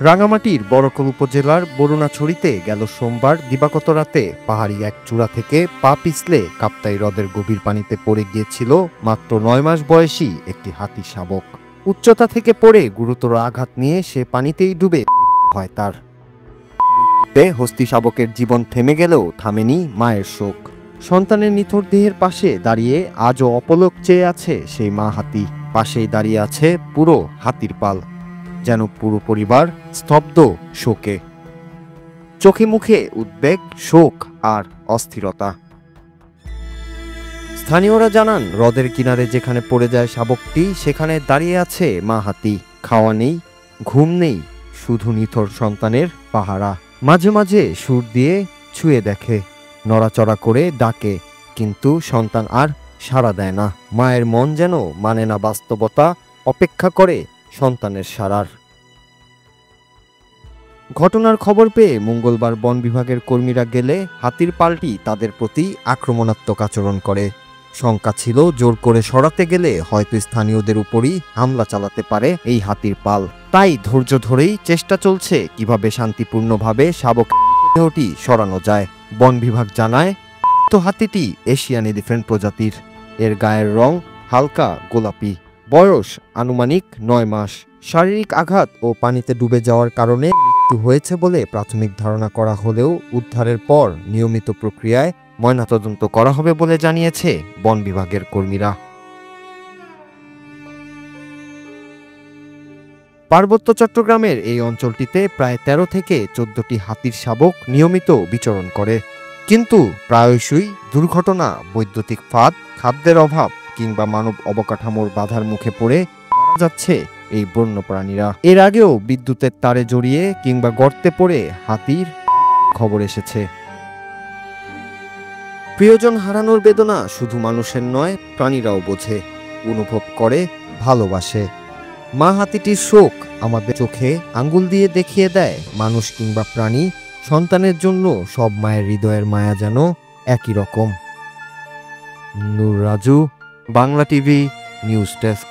রাঙামাটির বরকল উপজেলার বরুণাছড়িতে গেল সোমবার দিবাগত রাতে পাহাড়ি এক চূড়া থেকে পা পিছলে কাপ্তাই হ্রদের গভীর পানিতে পড়ে গিয়েছিল মাত্র ৯ মাস বয়সী একটি হাতি শাবক। উচ্চতা থেকে পড়ে গুরুতর আঘাত নিয়ে সে পানিতেই ডুবে হয় তার। হস্তি শাবকের জীবন থেমে গেলেও থামেনি মায়ের শোক। সন্তানের নিথর দেহের পাশে দাঁড়িয়ে আজও অপলক চেয়ে আছে সেই মা হাতি। পাশেই দাঁড়িয়ে আছে পুরো হাতির পাল, যেন পুরো পরিবার স্তব্ধ শোকে। চোখে মুখে উদ্বেগ, শোক আর অস্থিরতা। স্থানীয়রা জানান, হ্রদের কিনারে যেখানে পড়ে যায় শাবকটি সেখানে দাঁড়িয়ে আছে মা হাতি। খাওয়া নেই, ঘুম নেই, শুধু নিথর সন্তানের পাহারা। মাঝে মাঝে সুর দিয়ে ছুঁয়ে দেখে, নড়াচড়া করে ডাকে, কিন্তু সন্তান আর সাড়া দেয় না। মায়ের মন যেন মানে না বাস্তবতা, অপেক্ষা করে সন্তানের সাড়ার। ঘটনার খবর পেয়ে মঙ্গলবার বন বিভাগের কর্মীরা গেলে হাতির পালটি তাদের প্রতি আক্রমণাত্মক আচরণ করে। শঙ্কা ছিল জোর করে সরাতে গেলে হয়তো স্থানীয়দের উপরই হামলা চালাতে পারে এই হাতির পাল। তাই ধৈর্য ধরেই চেষ্টা চলছে কিভাবে শান্তিপূর্ণভাবে শাবক দেহটি সরানো যায়। বন বিভাগ জানায়, হাতিটি এশিয়ান এলিফ্যান্ট প্রজাতির। এর গায়ের রং হালকা গোলাপি। বয়স আনুমানিক ৯ মাস। শারীরিক আঘাত ও পানিতে ডুবে যাওয়ার কারণে মৃত্যু হয়েছে বলে প্রাথমিক ধারণা করা হলেও উদ্ধারের পর নিয়মিত প্রক্রিয়ায় ময়নাতদন্ত করা হবে বলে জানিয়েছে বন বিভাগের কর্মীরা। পার্বত্য চট্টগ্রামের এই অঞ্চলটিতে প্রায় ১৩ থেকে ১৪টি হাতির শাবক নিয়মিত বিচরণ করে, কিন্তু প্রায়শই দুর্ঘটনা, বৈদ্যুতিক ফাঁদ, খাদ্যের অভাব কিংবা মানব অবকাঠামোর বাধার মুখে পড়ে মারা যাচ্ছে এই বন্যপ্রাণীরা। এর আগেও বিদ্যুতের তারে জড়িয়ে কিংবা গর্তে পড়ে হাতির খবর এসেছে। প্রিয়জন হারানোর বেদনা শুধু মানুষের নয়, প্রাণীরাও বোঝে, অনুভব করে, ভালোবাসে। মা হাতিটির শোক আমাদের চোখে আঙ্গুল দিয়ে দেখিয়ে দেয়, মানুষ কিংবা প্রাণী, সন্তানের জন্য সব মায়ের হৃদয়ের মায়া যেন একই রকম। Noor Raju, Bangla TV news desk.